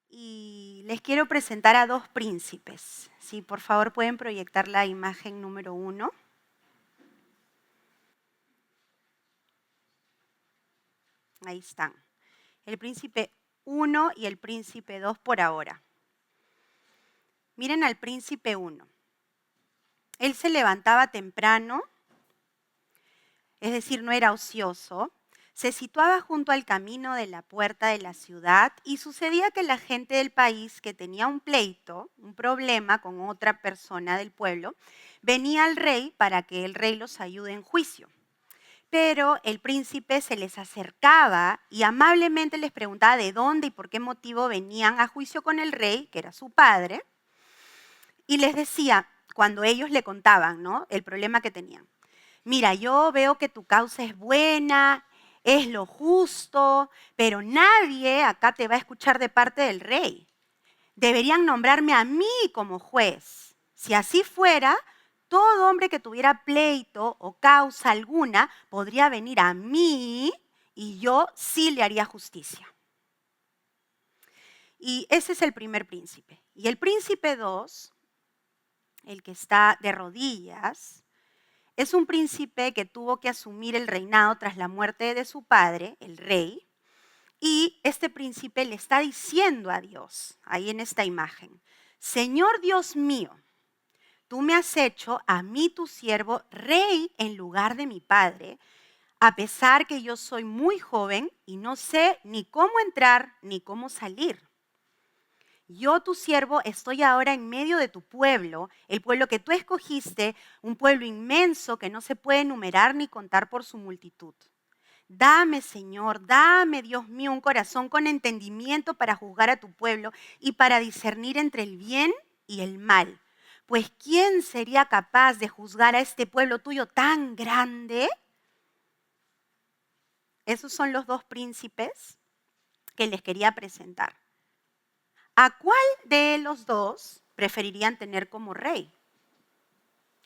Y les quiero presentar a dos príncipes. Si por favor pueden proyectar la imagen número 1. Ahí están. El príncipe 1 y el príncipe 2 por ahora. Miren al príncipe 1. Él se levantaba temprano, es decir, no era ocioso. Se situaba junto al camino de la puerta de la ciudad y sucedía que la gente del país que tenía un pleito, un problema con otra persona del pueblo, venía al rey para que el rey los ayude en juicio. Pero el príncipe se les acercaba y amablemente les preguntaba de dónde y por qué motivo venían a juicio con el rey, que era su padre, y les decía, cuando ellos le contaban, ¿no?, el problema que tenían: mira, yo veo que tu causa es buena, es lo justo, pero nadie acá te va a escuchar de parte del rey. Deberían nombrarme a mí como juez. Si así fuera, todo hombre que tuviera pleito o causa alguna podría venir a mí y yo sí le haría justicia. Y ese es el primer príncipe. Y el príncipe 2, el que está de rodillas, es un príncipe que tuvo que asumir el reinado tras la muerte de su padre, el rey, y este príncipe le está diciendo a Dios, ahí en esta imagen: Señor Dios mío, tú me has hecho a mí tu siervo rey en lugar de mi padre, a pesar que yo soy muy joven y no sé ni cómo entrar ni cómo salir. Yo, tu siervo, estoy ahora en medio de tu pueblo, el pueblo que tú escogiste, un pueblo inmenso que no se puede enumerar ni contar por su multitud. Dame, Señor, dame, Dios mío, un corazón con entendimiento para juzgar a tu pueblo y para discernir entre el bien y el mal. Pues ¿quién sería capaz de juzgar a este pueblo tuyo tan grande? Esos son los dos príncipes que les quería presentar. ¿A cuál de los dos preferirían tener como rey,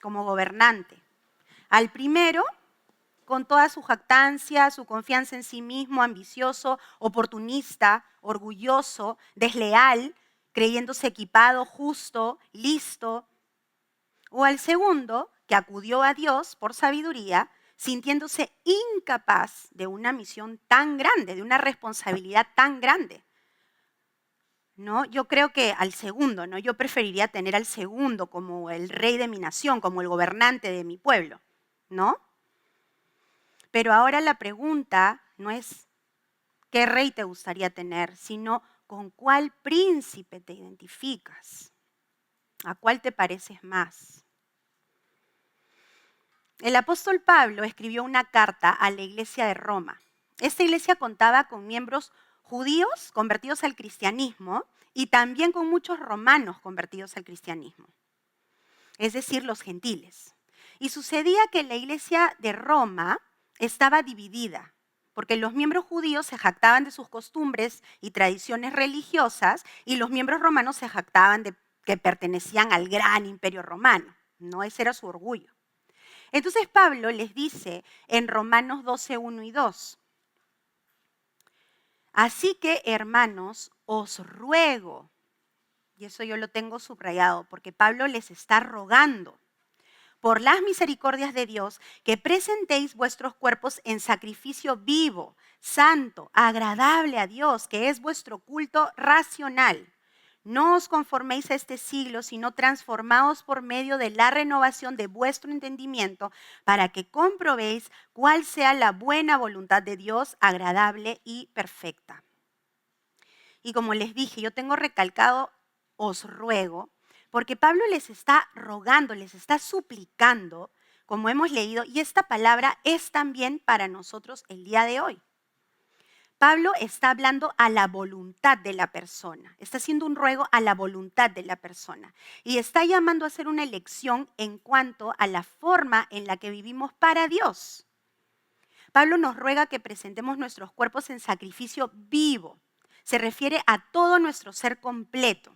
como gobernante? ¿Al primero, con toda su jactancia, su confianza en sí mismo, ambicioso, oportunista, orgulloso, desleal, creyéndose equipado, justo, listo? ¿O al segundo, que acudió a Dios por sabiduría, sintiéndose incapaz de una misión tan grande, de una responsabilidad tan grande? ¿No? Yo creo que al segundo, ¿no? Yo preferiría tener al segundo como el rey de mi nación, como el gobernante de mi pueblo, ¿no? Pero ahora la pregunta no es qué rey te gustaría tener, sino con cuál príncipe te identificas, a cuál te pareces más. El apóstol Pablo escribió una carta a la iglesia de Roma. Esta iglesia contaba con miembros judíos convertidos al cristianismo y también con muchos romanos convertidos al cristianismo, es decir, los gentiles. Y sucedía que la iglesia de Roma estaba dividida, porque los miembros judíos se jactaban de sus costumbres y tradiciones religiosas y los miembros romanos se jactaban de que pertenecían al gran imperio romano, ¿no? Ese era su orgullo. Entonces Pablo les dice en Romanos 12, 1 y 2, así que, hermanos, os ruego, y eso yo lo tengo subrayado, porque Pablo les está rogando, por las misericordias de Dios, que presentéis vuestros cuerpos en sacrificio vivo, santo, agradable a Dios, que es vuestro culto racional. No os conforméis a este siglo, sino transformaos por medio de la renovación de vuestro entendimiento, para que comprobéis cuál sea la buena voluntad de Dios, agradable y perfecta. Y como les dije, yo tengo recalcado, os ruego, porque Pablo les está rogando, les está suplicando, como hemos leído, y esta palabra es también para nosotros el día de hoy. Pablo está hablando a la voluntad de la persona, está haciendo un ruego a la voluntad de la persona y está llamando a hacer una elección en cuanto a la forma en la que vivimos para Dios. Pablo nos ruega que presentemos nuestros cuerpos en sacrificio vivo. Se refiere a todo nuestro ser completo.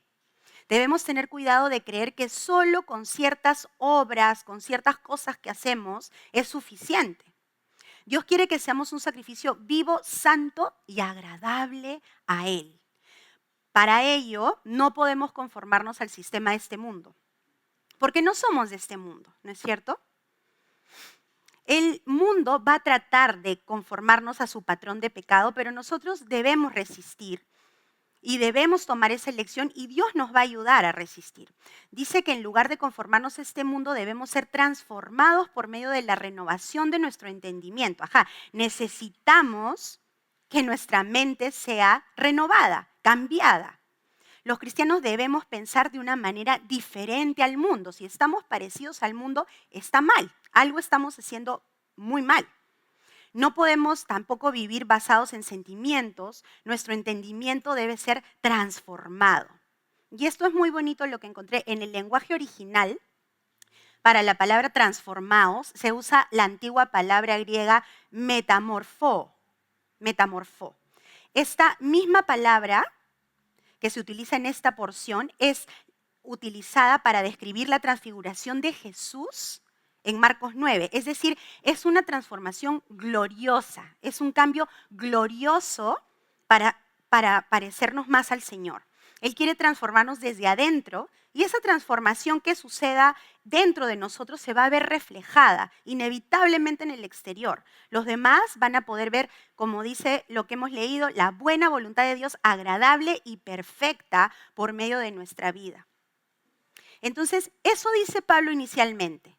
Debemos tener cuidado de creer que solo con ciertas obras, con ciertas cosas que hacemos, es suficiente. Dios quiere que seamos un sacrificio vivo, santo y agradable a Él. Para ello, no podemos conformarnos al sistema de este mundo, porque no somos de este mundo, ¿no es cierto? El mundo va a tratar de conformarnos a su patrón de pecado, pero nosotros debemos resistir y debemos tomar esa elección y Dios nos va a ayudar a resistir. Dice que en lugar de conformarnos a este mundo debemos ser transformados por medio de la renovación de nuestro entendimiento. Necesitamos que nuestra mente sea renovada, cambiada. Los cristianos debemos pensar de una manera diferente al mundo. Si estamos parecidos al mundo, está mal. Algo estamos haciendo muy mal. No podemos tampoco vivir basados en sentimientos. Nuestro entendimiento debe ser transformado. Y esto es muy bonito lo que encontré en el lenguaje original. Para la palabra transformaos se usa la antigua palabra griega metamorfó. Metamorfó. Esta misma palabra que se utiliza en esta porción es utilizada para describir la transfiguración de Jesús en Marcos 9. Es decir, es una transformación gloriosa, es un cambio glorioso para parecernos más al Señor. Él quiere transformarnos desde adentro y esa transformación que suceda dentro de nosotros se va a ver reflejada inevitablemente en el exterior. Los demás van a poder ver, como dice lo que hemos leído, la buena voluntad de Dios agradable y perfecta por medio de nuestra vida. Entonces, eso dice Pablo inicialmente.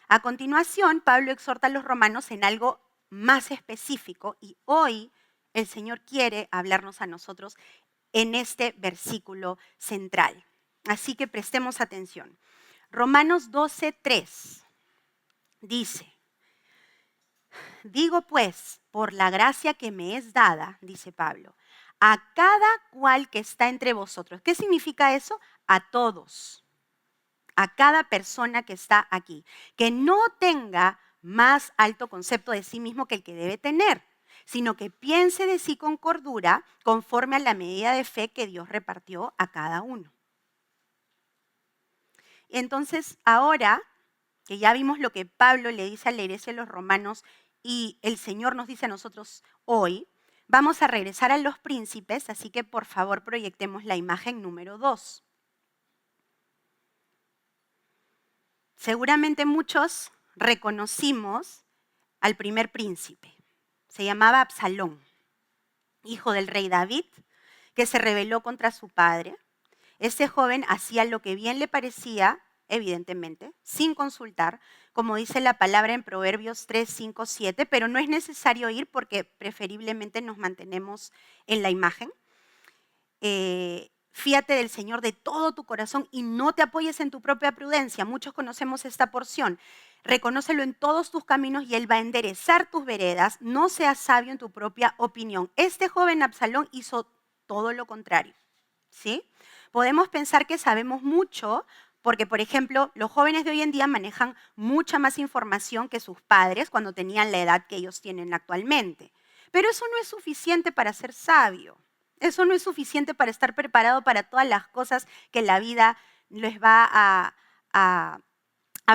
A continuación, Pablo exhorta a los romanos en algo más específico y hoy el Señor quiere hablarnos a nosotros en este versículo central. Así que prestemos atención. Romanos 12:3 dice, digo pues, por la gracia que me es dada, dice Pablo, a cada cual que está entre vosotros. ¿Qué significa eso? A todos. A cada persona que está aquí, que no tenga más alto concepto de sí mismo que el que debe tener, sino que piense de sí con cordura conforme a la medida de fe que Dios repartió a cada uno. Entonces, ahora que ya vimos lo que Pablo le dice a la iglesia de los romanos y el Señor nos dice a nosotros hoy, vamos a regresar a los príncipes, así que por favor proyectemos la imagen número 2. Seguramente muchos reconocimos al primer príncipe. Se llamaba Absalón, hijo del rey David, que se rebeló contra su padre. Este joven hacía lo que bien le parecía, evidentemente, sin consultar, como dice la palabra en Proverbios 3, 5, 7, pero no es necesario ir porque preferiblemente nos mantenemos en la imagen. Fíate del Señor de todo tu corazón y no te apoyes en tu propia prudencia. Muchos conocemos esta porción. Reconócelo en todos tus caminos y Él va a enderezar tus veredas. No seas sabio en tu propia opinión. Este joven Absalón hizo todo lo contrario. ¿Sí? Podemos pensar que sabemos mucho porque, por ejemplo, los jóvenes de hoy en día manejan mucha más información que sus padres cuando tenían la edad que ellos tienen actualmente. Pero eso no es suficiente para ser sabio. Eso no es suficiente para estar preparado para todas las cosas que la vida les va a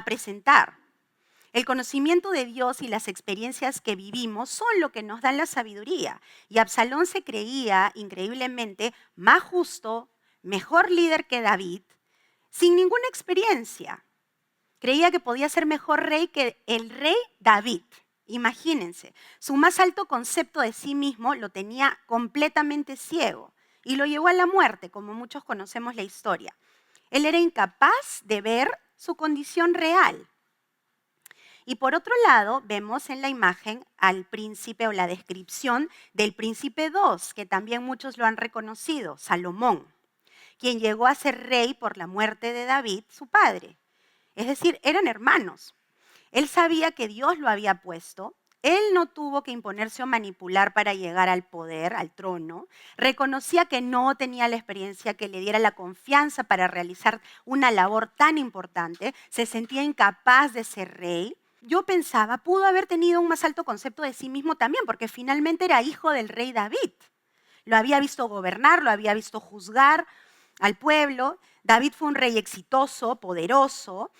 presentar. El conocimiento de Dios y las experiencias que vivimos son lo que nos dan la sabiduría. Y Absalón se creía increíblemente más justo, mejor líder que David, sin ninguna experiencia. Creía que podía ser mejor rey que el rey David. Imagínense, su más alto concepto de sí mismo lo tenía completamente ciego y lo llevó a la muerte, como muchos conocemos la historia. Él era incapaz de ver su condición real. Y por otro lado, vemos en la imagen al príncipe o la descripción del príncipe 2, que también muchos lo han reconocido, Salomón, quien llegó a ser rey por la muerte de David, su padre. Es decir, eran hermanos. Él sabía que Dios lo había puesto. Él no tuvo que imponerse o manipular para llegar al poder, al trono. Reconocía que no tenía la experiencia que le diera la confianza para realizar una labor tan importante. Se sentía incapaz de ser rey. Yo pensaba, pudo haber tenido un más alto concepto de sí mismo también, porque finalmente era hijo del rey David. Lo había visto gobernar, lo había visto juzgar al pueblo. David fue un rey exitoso, poderoso.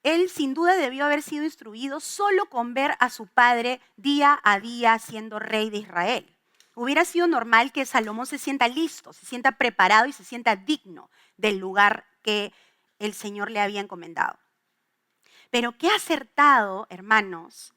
Él sin duda debió haber sido instruido solo con ver a su padre día a día siendo rey de Israel. Hubiera sido normal que Salomón se sienta listo, se sienta preparado y se sienta digno del lugar que el Señor le había encomendado. Pero qué acertado, hermanos,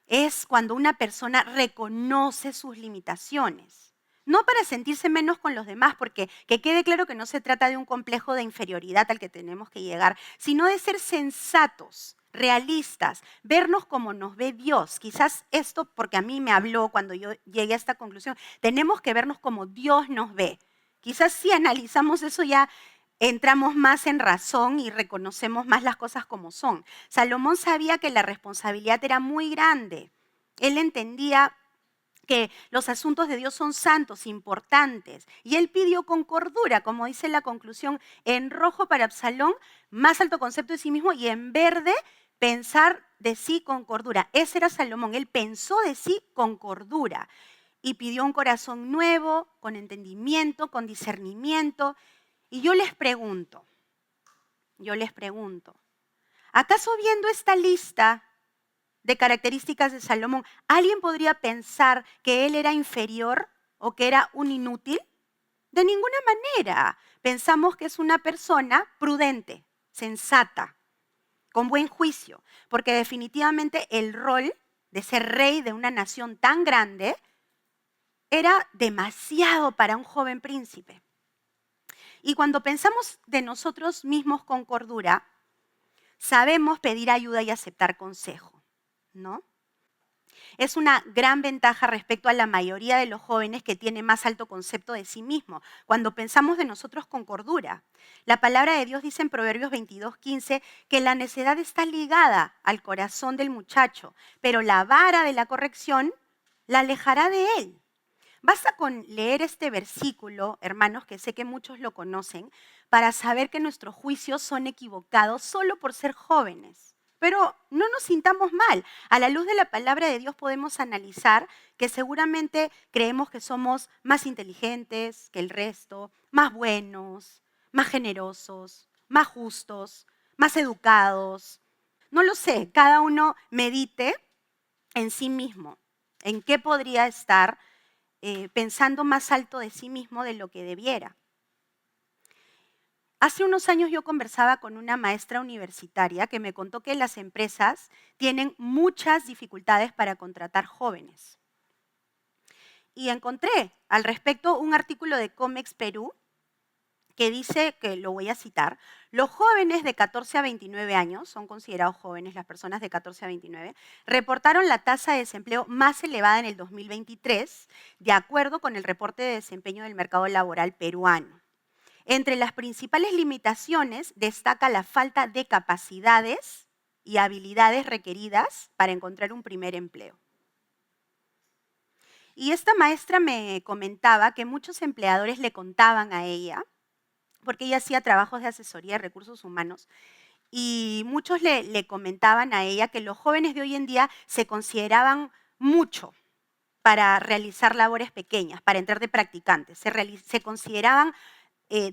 es cuando una persona reconoce sus limitaciones. No para sentirse menos con los demás, porque que quede claro que no se trata de un complejo de inferioridad al que tenemos que llegar, sino de ser sensatos, realistas, vernos como nos ve Dios. Quizás esto, porque a mí me habló cuando yo llegué a esta conclusión, tenemos que vernos como Dios nos ve. Quizás si analizamos eso ya entramos más en razón y reconocemos más las cosas como son. Salomón sabía que la responsabilidad era muy grande. Él entendía que los asuntos de Dios son santos, importantes. Y él pidió con cordura, como dice la conclusión, en rojo para Absalón, más alto concepto de sí mismo, y en verde, pensar de sí con cordura. Ese era Salomón, él pensó de sí con cordura. Y pidió un corazón nuevo, con entendimiento, con discernimiento. Y yo les pregunto, ¿acaso viendo esta lista de características de Salomón, alguien podría pensar que él era inferior o que era un inútil? De ninguna manera. Pensamos que es una persona prudente, sensata, con buen juicio, porque definitivamente el rol de ser rey de una nación tan grande era demasiado para un joven príncipe. Y cuando pensamos de nosotros mismos con cordura, sabemos pedir ayuda y aceptar consejo, ¿no? Es una gran ventaja respecto a la mayoría de los jóvenes que tienen más alto concepto de sí mismo, cuando pensamos de nosotros con cordura. La palabra de Dios dice en Proverbios 22:15 que la necedad está ligada al corazón del muchacho, pero la vara de la corrección la alejará de él. Basta con leer este versículo, hermanos, que sé que muchos lo conocen, para saber que nuestros juicios son equivocados solo por ser jóvenes. Pero no nos sintamos mal. A la luz de la palabra de Dios podemos analizar que seguramente creemos que somos más inteligentes que el resto, más buenos, más generosos, más justos, más educados. No lo sé, cada uno medite en sí mismo, en qué podría estar pensando más alto de sí mismo de lo que debiera. Hace unos años yo conversaba con una maestra universitaria que me contó que las empresas tienen muchas dificultades para contratar jóvenes. Y encontré al respecto un artículo de Comex Perú que dice, que lo voy a citar, los jóvenes de 14 a 29 años, son considerados jóvenes las personas de 14 a 29, reportaron la tasa de desempleo más elevada en el 2023, de acuerdo con el reporte de desempeño del mercado laboral peruano. Entre las principales limitaciones destaca la falta de capacidades y habilidades requeridas para encontrar un primer empleo. Y esta maestra me comentaba que muchos empleadores le contaban a ella, porque ella hacía trabajos de asesoría de recursos humanos, y muchos le comentaban a ella que los jóvenes de hoy en día se consideraban mucho para realizar labores pequeñas, para entrar de practicantes. Se consideraban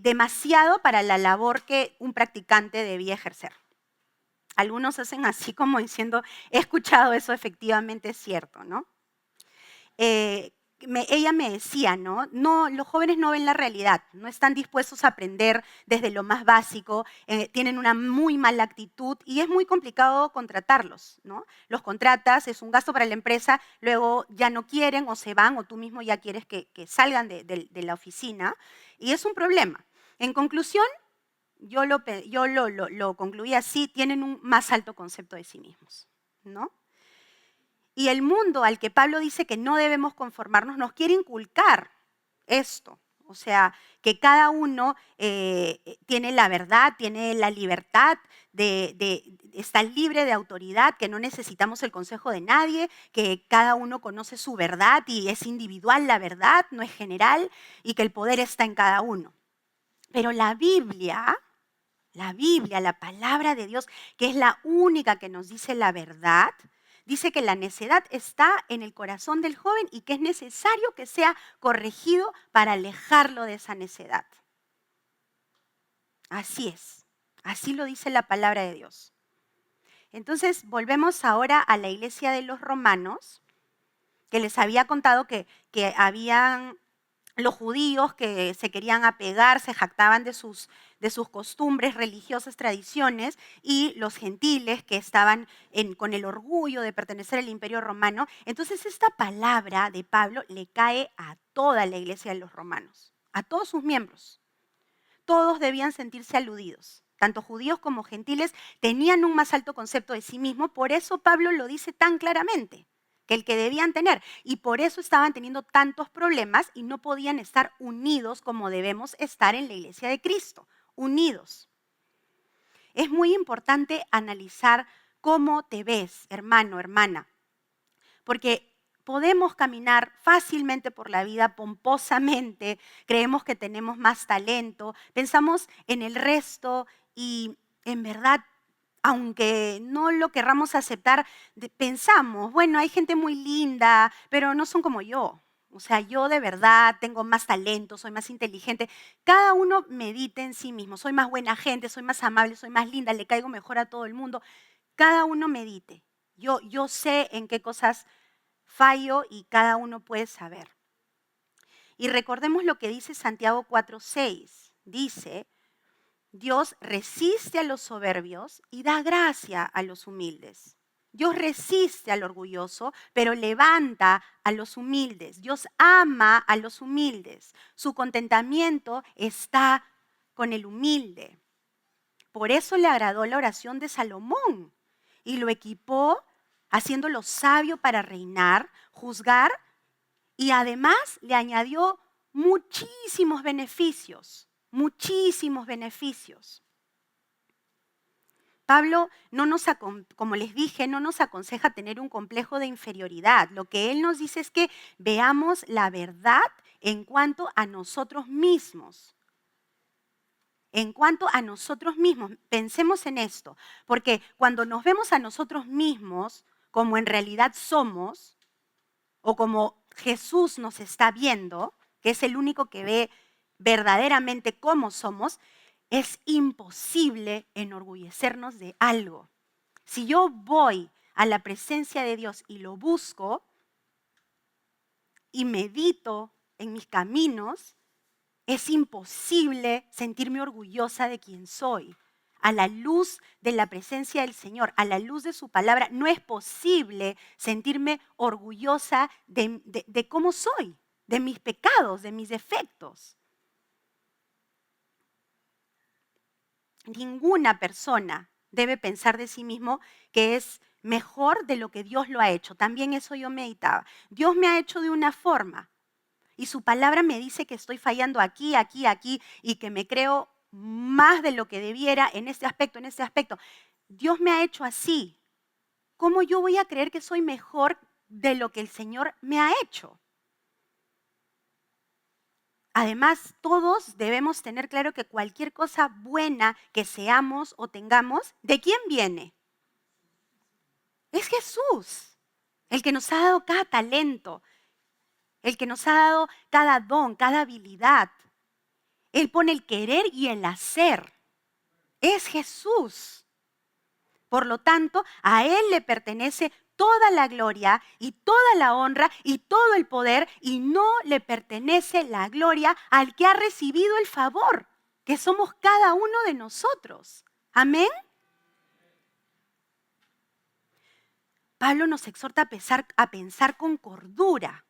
demasiado para la labor que un practicante debía ejercer. Algunos hacen así como diciendo, he escuchado eso, efectivamente es cierto, ¿no? Ella me decía, ¿no? Los jóvenes no ven la realidad, no están dispuestos a aprender desde lo más básico, tienen una muy mala actitud y es muy complicado contratarlos, ¿no? Los contratas, es un gasto para la empresa, luego ya no quieren o se van o tú mismo ya quieres que salgan de la oficina y es un problema. En conclusión, yo lo concluí así, tienen un más alto concepto de sí mismos, ¿no? Y el mundo al que Pablo dice que no debemos conformarnos nos quiere inculcar esto. O sea, que cada uno tiene la verdad, tiene la libertad, está libre de autoridad, que no necesitamos el consejo de nadie, que cada uno conoce su verdad y es individual la verdad, no es general, y que el poder está en cada uno. Pero la Biblia, la palabra de Dios, que es la única que nos dice la verdad, dice que la necedad está en el corazón del joven y que es necesario que sea corregido para alejarlo de esa necedad. Así es, así lo dice la palabra de Dios. Entonces, volvemos ahora a la iglesia de los romanos que les había contado que habían los judíos que se querían apegar, se jactaban de sus costumbres religiosas, tradiciones, y los gentiles que estaban con el orgullo de pertenecer al imperio romano. Entonces esta palabra de Pablo le cae a toda la iglesia de los romanos, a todos sus miembros. Todos debían sentirse aludidos. Tanto judíos como gentiles tenían un más alto concepto de sí mismos, por eso Pablo lo dice tan claramente, que el que debían tener. Y por eso estaban teniendo tantos problemas y no podían estar unidos como debemos estar en la iglesia de Cristo, unidos. Es muy importante analizar cómo te ves, hermano, hermana, porque podemos caminar fácilmente por la vida, pomposamente, creemos que tenemos más talento, pensamos en el resto y en verdad, aunque no lo querramos aceptar, pensamos, bueno, hay gente muy linda, pero no son como yo. O sea, yo de verdad tengo más talento, soy más inteligente. Cada uno medite en sí mismo. Soy más buena gente, soy más amable, soy más linda, le caigo mejor a todo el mundo. Cada uno medite. Yo sé en qué cosas fallo y cada uno puede saber. Y recordemos lo que dice Santiago 4:6. Dice, Dios resiste a los soberbios y da gracia a los humildes. Dios resiste al orgulloso, pero levanta a los humildes. Dios ama a los humildes. Su contentamiento está con el humilde. Por eso le agradó la oración de Salomón y lo equipó haciéndolo sabio para reinar, juzgar y además le añadió muchísimos beneficios, muchísimos beneficios. Pablo, como les dije, no nos aconseja tener un complejo de inferioridad. Lo que él nos dice es que veamos la verdad en cuanto a nosotros mismos. En cuanto a nosotros mismos, pensemos en esto, porque cuando nos vemos a nosotros mismos como en realidad somos, o como Jesús nos está viendo, que es el único que ve verdaderamente cómo somos, es imposible enorgullecernos de algo. Si yo voy a la presencia de Dios y lo busco y medito en mis caminos, es imposible sentirme orgullosa de quien soy. A la luz de la presencia del Señor, a la luz de su palabra, no es posible sentirme orgullosa de cómo soy, de mis pecados, de mis defectos. Ninguna persona debe pensar de sí mismo que es mejor de lo que Dios lo ha hecho. También eso yo meditaba. Dios me ha hecho de una forma. Y su palabra me dice que estoy fallando aquí, aquí, aquí, y que me creo más de lo que debiera en este aspecto, en este aspecto. Dios me ha hecho así. ¿Cómo yo voy a creer que soy mejor de lo que el Señor me ha hecho? Además, todos debemos tener claro que cualquier cosa buena que seamos o tengamos, ¿de quién viene? Es Jesús, el que nos ha dado cada talento, el que nos ha dado cada don, cada habilidad. Él pone el querer y el hacer. Es Jesús. Por lo tanto, a Él le pertenece toda la gloria y toda la honra y todo el poder, y no le pertenece la gloria al que ha recibido el favor, que somos cada uno de nosotros. Amén. Pablo nos exhorta a pensar con cordura,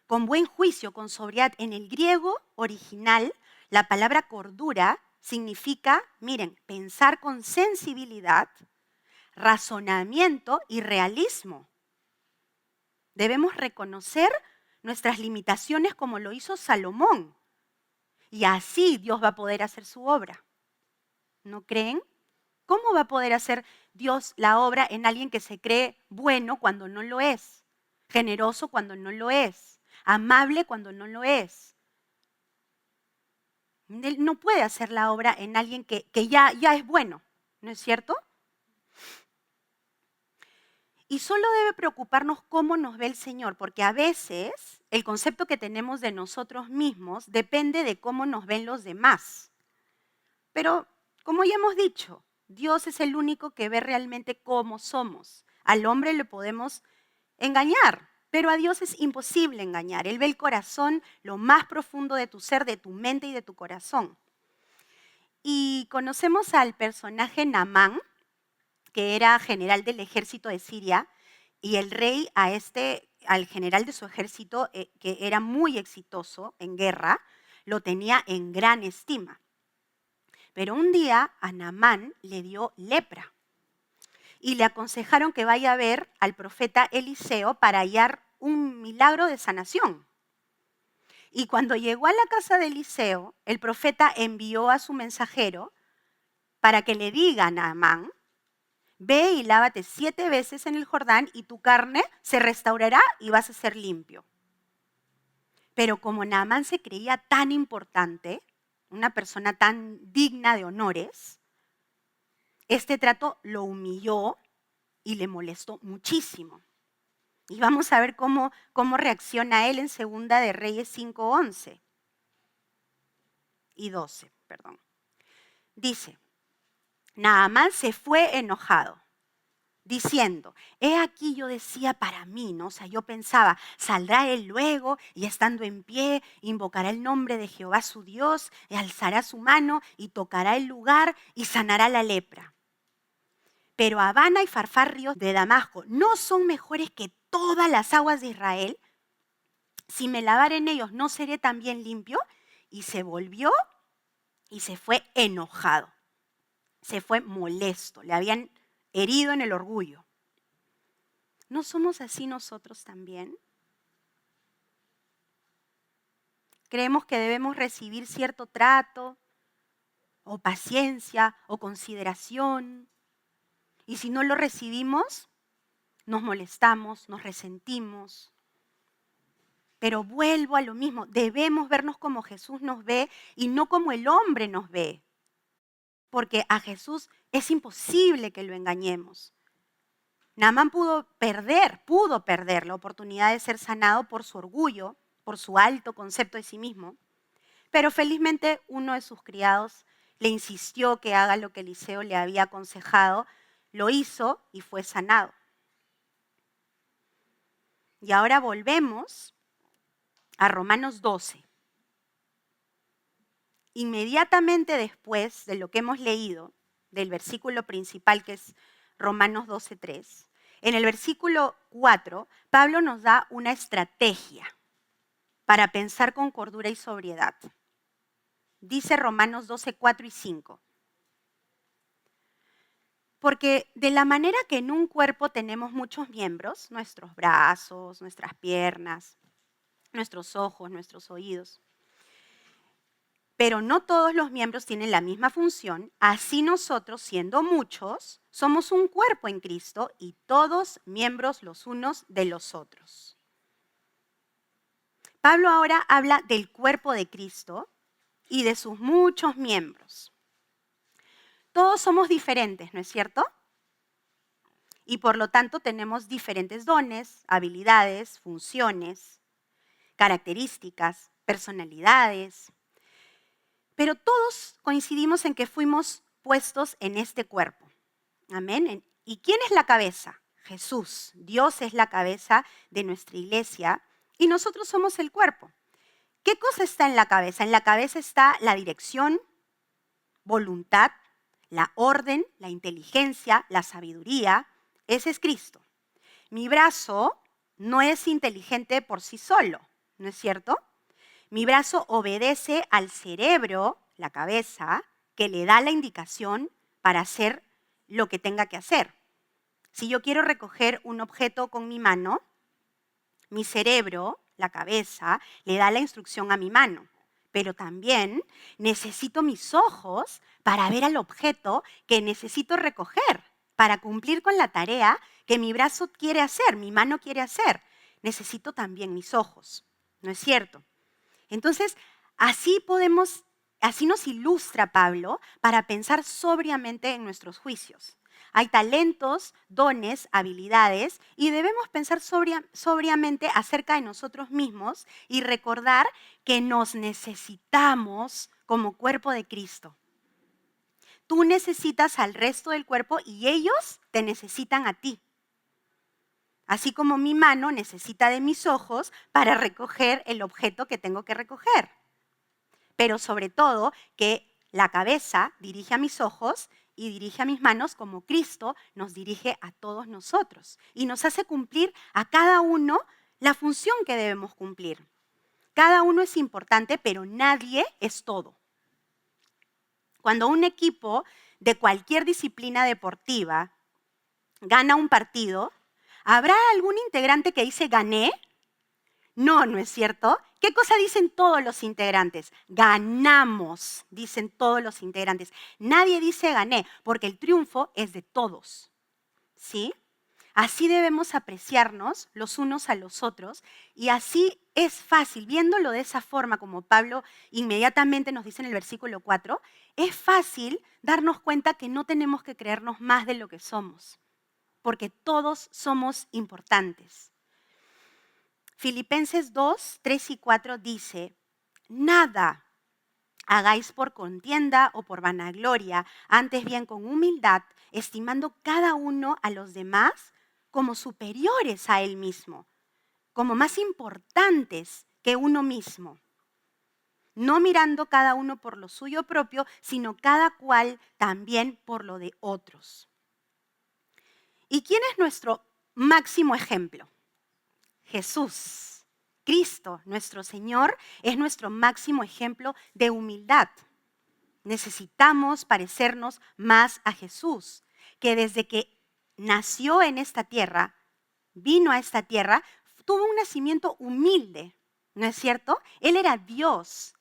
con buen juicio, con sobriedad. En el griego original, la palabra cordura significa, miren, pensar con sensibilidad, razonamiento y realismo. Debemos reconocer nuestras limitaciones como lo hizo Salomón. Y así Dios va a poder hacer su obra. ¿No creen? ¿Cómo va a poder hacer Dios la obra en alguien que se cree bueno cuando no lo es? Generoso cuando no lo es. Amable cuando no lo es. Él no puede hacer la obra en alguien que ya es bueno, ¿no es cierto? Y solo debe preocuparnos cómo nos ve el Señor, porque a veces el concepto que tenemos de nosotros mismos depende de cómo nos ven los demás. Pero, como ya hemos dicho, Dios es el único que ve realmente cómo somos. Al hombre le podemos engañar, Pero a Dios es imposible engañar. Él ve el corazón, lo más profundo de tu ser, de tu mente y de tu corazón. Y conocemos al personaje Naamán, que era general del ejército de Siria, y el rey al general de su ejército, que era muy exitoso en guerra, lo tenía en gran estima. Pero un día a Naamán le dio lepra y le aconsejaron que vaya a ver al profeta Eliseo para hallar un milagro de sanación. Y cuando llegó a la casa de Eliseo, el profeta envió a su mensajero para que le diga a Naamán: ve y lávate 7 veces en el Jordán y tu carne se restaurará y vas a ser limpio. Pero como Naamán se creía tan importante, una persona tan digna de honores, este trato lo humilló y le molestó muchísimo. Y vamos a ver cómo reacciona él en Segunda de Reyes 5:11 y 12. Dice: Naamán se fue enojado, diciendo: he aquí yo decía para mí, ¿no? O sea, yo pensaba, saldrá él luego y estando en pie, invocará el nombre de Jehová su Dios, y alzará su mano y tocará el lugar y sanará la lepra. Pero Abana y Farfar, ríos de Damasco, ¿no son mejores que todas las aguas de Israel? Si me lavare en ellos, ¿no seré también limpio? Y se volvió y se fue enojado. Se fue molesto, le habían herido en el orgullo. ¿No somos así nosotros también? Creemos que debemos recibir cierto trato, o paciencia, o consideración. Y si no lo recibimos, nos molestamos, nos resentimos. Pero vuelvo a lo mismo, debemos vernos como Jesús nos ve y no como el hombre nos ve. Porque a Jesús es imposible que lo engañemos. Naamán pudo perder la oportunidad de ser sanado por su orgullo, por su alto concepto de sí mismo, pero felizmente uno de sus criados le insistió que haga lo que Eliseo le había aconsejado, lo hizo y fue sanado. Y ahora volvemos a Romanos 12. Inmediatamente después de lo que hemos leído, del versículo principal que es Romanos 12:3, en el versículo 4, Pablo nos da una estrategia para pensar con cordura y sobriedad. Dice Romanos 12:4 y 5. Porque de la manera que en un cuerpo tenemos muchos miembros, nuestros brazos, nuestras piernas, nuestros ojos, nuestros oídos, pero no todos los miembros tienen la misma función, así nosotros, siendo muchos, somos un cuerpo en Cristo y todos miembros los unos de los otros. Pablo ahora habla del cuerpo de Cristo y de sus muchos miembros. Todos somos diferentes, ¿no es cierto? Y por lo tanto tenemos diferentes dones, habilidades, funciones, características, personalidades. Pero todos coincidimos en que fuimos puestos en este cuerpo. Amén. ¿Y quién es la cabeza? Jesús. Dios es la cabeza de nuestra iglesia y nosotros somos el cuerpo. ¿Qué cosa está en la cabeza? En la cabeza está la dirección, voluntad, la orden, la inteligencia, la sabiduría. Ese es Cristo. Mi brazo no es inteligente por sí solo, ¿no es cierto? Mi brazo obedece al cerebro, la cabeza, que le da la indicación para hacer lo que tenga que hacer. Si yo quiero recoger un objeto con mi mano, mi cerebro, la cabeza, le da la instrucción a mi mano. Pero también necesito mis ojos para ver al objeto que necesito recoger, para cumplir con la tarea que mi brazo quiere hacer, mi mano quiere hacer. Necesito también mis ojos, ¿no es cierto? Entonces, así nos ilustra Pablo para pensar sobriamente en nuestros juicios. Hay talentos, dones, habilidades y debemos pensar sobriamente acerca de nosotros mismos y recordar que nos necesitamos como cuerpo de Cristo. Tú necesitas al resto del cuerpo y ellos te necesitan a ti. Así como mi mano necesita de mis ojos para recoger el objeto que tengo que recoger. Pero sobre todo que la cabeza dirige a mis ojos y dirige a mis manos como Cristo nos dirige a todos nosotros y nos hace cumplir a cada uno la función que debemos cumplir. Cada uno es importante, pero nadie es todo. Cuando un equipo de cualquier disciplina deportiva gana un partido, ¿habrá algún integrante que dice gané? No, ¿no es cierto? ¿Qué cosa dicen todos los integrantes? Ganamos, dicen todos los integrantes. Nadie dice gané, porque el triunfo es de todos. ¿Sí? Así debemos apreciarnos los unos a los otros y así es fácil, viéndolo de esa forma como Pablo inmediatamente nos dice en el versículo 4, es fácil darnos cuenta que no tenemos que creernos más de lo que somos, porque todos somos importantes. Filipenses 2, 3 y 4 dice, nada hagáis por contienda o por vanagloria, antes bien con humildad, estimando cada uno a los demás como superiores a él mismo, como más importantes que uno mismo. No mirando cada uno por lo suyo propio, sino cada cual también por lo de otros. ¿Y quién es nuestro máximo ejemplo? Jesús, Cristo, nuestro Señor, es nuestro máximo ejemplo de humildad. Necesitamos parecernos más a Jesús, que desde que nació en esta tierra, vino a esta tierra, tuvo un nacimiento humilde, ¿no es cierto? Él era Dios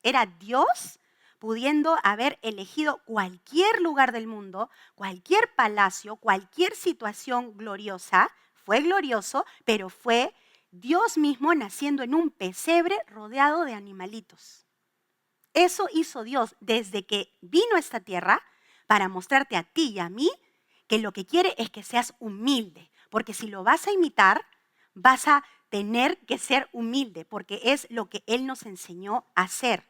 pudiendo haber elegido cualquier lugar del mundo, cualquier palacio, cualquier situación gloriosa. Fue glorioso, pero fue Dios mismo naciendo en un pesebre rodeado de animalitos. Eso hizo Dios desde que vino a esta tierra para mostrarte a ti y a mí que lo que quiere es que seas humilde, porque si lo vas a imitar, vas a tener que ser humilde, porque es lo que Él nos enseñó a hacer.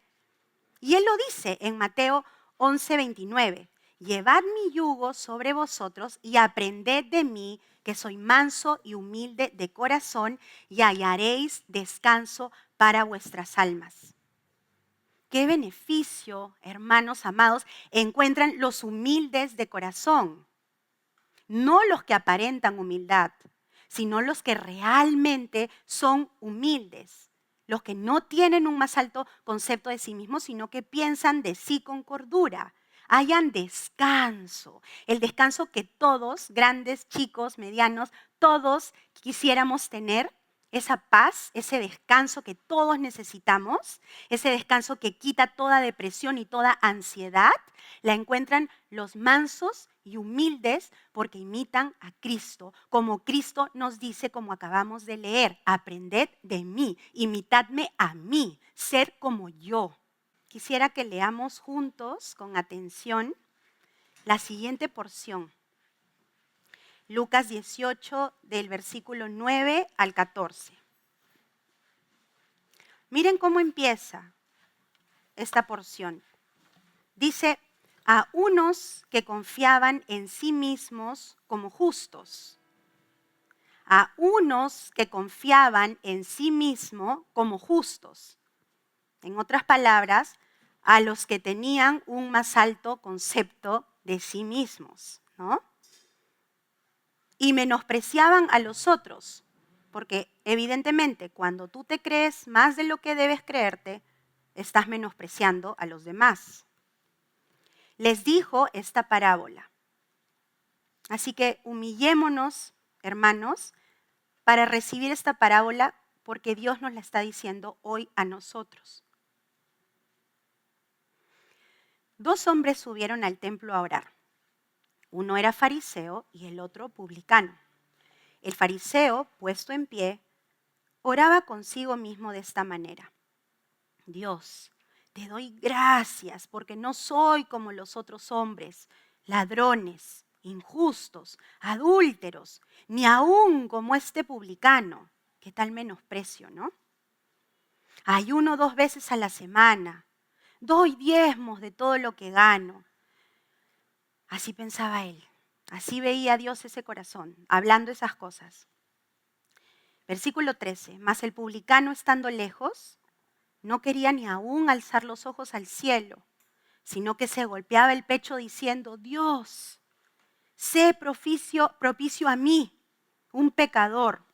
Y Él lo dice en Mateo 11:29, llevad mi yugo sobre vosotros y aprended de mí, que soy manso y humilde de corazón, y hallaréis descanso para vuestras almas. ¿Qué beneficio, hermanos amados, encuentran los humildes de corazón? No los que aparentan humildad, sino los que realmente son humildes. Los que no tienen un más alto concepto de sí mismos, sino que piensan de sí con cordura. Hayan descanso, el descanso que todos, grandes, chicos, medianos, todos quisiéramos tener, esa paz, ese descanso que todos necesitamos, ese descanso que quita toda depresión y toda ansiedad, la encuentran los mansos y humildes porque imitan a Cristo, como Cristo nos dice, como acabamos de leer, aprended de mí, imitadme a mí, ser como yo. Quisiera que leamos juntos, con atención, la siguiente porción. Lucas 18, del versículo 9 al 14. Miren cómo empieza esta porción. Dice, a unos que confiaban en sí mismos como justos. A unos que confiaban en sí mismos como justos. En otras palabras, a los que tenían un más alto concepto de sí mismos, ¿no? Y menospreciaban a los otros, porque evidentemente cuando tú te crees más de lo que debes creerte, estás menospreciando a los demás. Les dijo esta parábola. Así que humillémonos, hermanos, para recibir esta parábola, porque Dios nos la está diciendo hoy a nosotros. 2 hombres subieron al templo a orar. Uno era fariseo y el otro publicano. El fariseo, puesto en pie, oraba consigo mismo de esta manera. Dios, te doy gracias porque no soy como los otros hombres, ladrones, injustos, adúlteros, ni aún como este publicano. Qué tal menosprecio, ¿no? Ayuno 2 veces a la semana, doy diezmos de todo lo que gano. Así pensaba él, así veía Dios ese corazón, hablando esas cosas. Versículo 13. Mas el publicano, estando lejos, no quería ni aún alzar los ojos al cielo, sino que se golpeaba el pecho diciendo: Dios, sé propicio a mí, un pecador.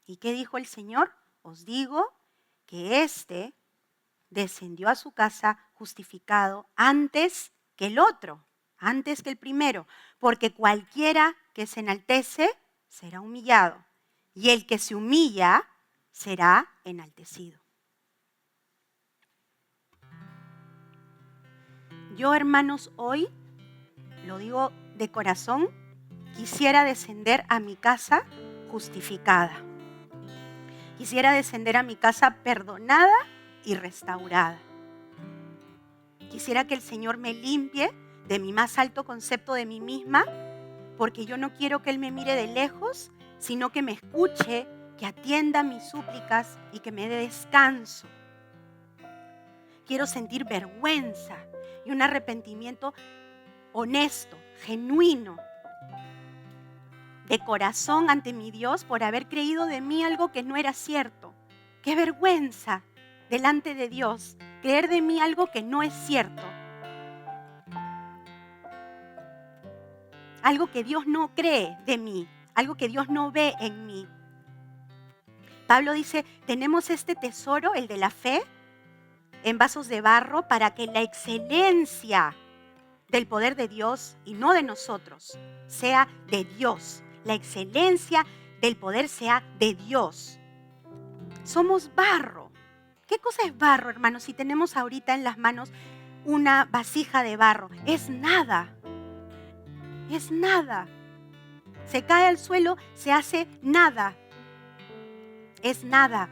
¿Y qué dijo el Señor? Os digo que éste descendió a su casa justificado antes que el otro, antes que el primero, porque cualquiera que se enaltece será humillado, y el que se humilla será enaltecido. Yo, hermanos, hoy, lo digo de corazón, quisiera descender a mi casa justificada. Quisiera descender a mi casa perdonada y restaurada. Quisiera que el Señor me limpie de mi más alto concepto de mí misma, porque yo no quiero que Él me mire de lejos, sino que me escuche, que atienda mis súplicas y que me dé descanso. Quiero sentir vergüenza y un arrepentimiento honesto, genuino, de corazón ante mi Dios por haber creído de mí algo que no era cierto. ¡Qué vergüenza delante de Dios creer de mí algo que no es cierto! Algo que Dios no cree de mí, algo que Dios no ve en mí. Pablo dice, tenemos este tesoro, el de la fe, en vasos de barro para que la excelencia del poder de Dios y no de nosotros sea de Dios. La excelencia del poder sea de Dios. Somos barro. ¿Qué cosa es barro, hermanos? Si tenemos ahorita en las manos una vasija de barro, es nada. Es nada. Se cae al suelo, se hace nada. Es nada.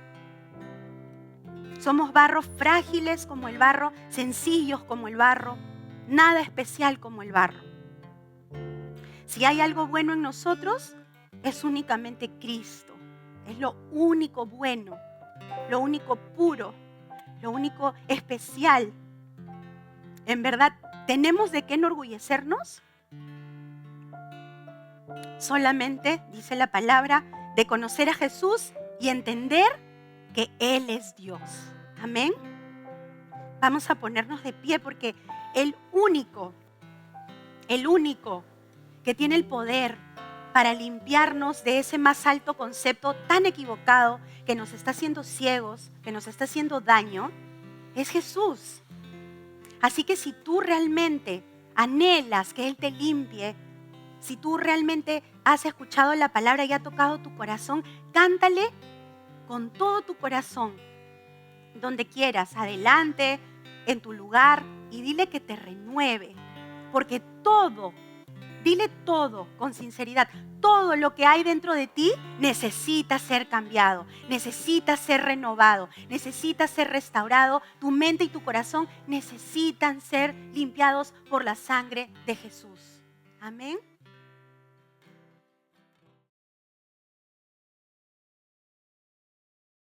Somos barros frágiles como el barro, sencillos como el barro, nada especial como el barro. Si hay algo bueno en nosotros, es únicamente Cristo. Es lo único bueno, lo único puro, lo único especial. En verdad, ¿tenemos de qué enorgullecernos? Solamente, dice la palabra, de conocer a Jesús y entender que Él es Dios. Amén. Vamos a ponernos de pie porque el único que tiene el poder para limpiarnos de ese más alto concepto tan equivocado que nos está haciendo ciegos, que nos está haciendo daño, es Jesús. Así que si tú realmente anhelas que Él te limpie, si tú realmente has escuchado la palabra y ha tocado tu corazón, cántale con todo tu corazón, donde quieras, adelante, en tu lugar, y dile que te renueve, porque dile todo con sinceridad, todo lo que hay dentro de ti necesita ser cambiado, necesita ser renovado, necesita ser restaurado, tu mente y tu corazón necesitan ser limpiados por la sangre de Jesús. Amén.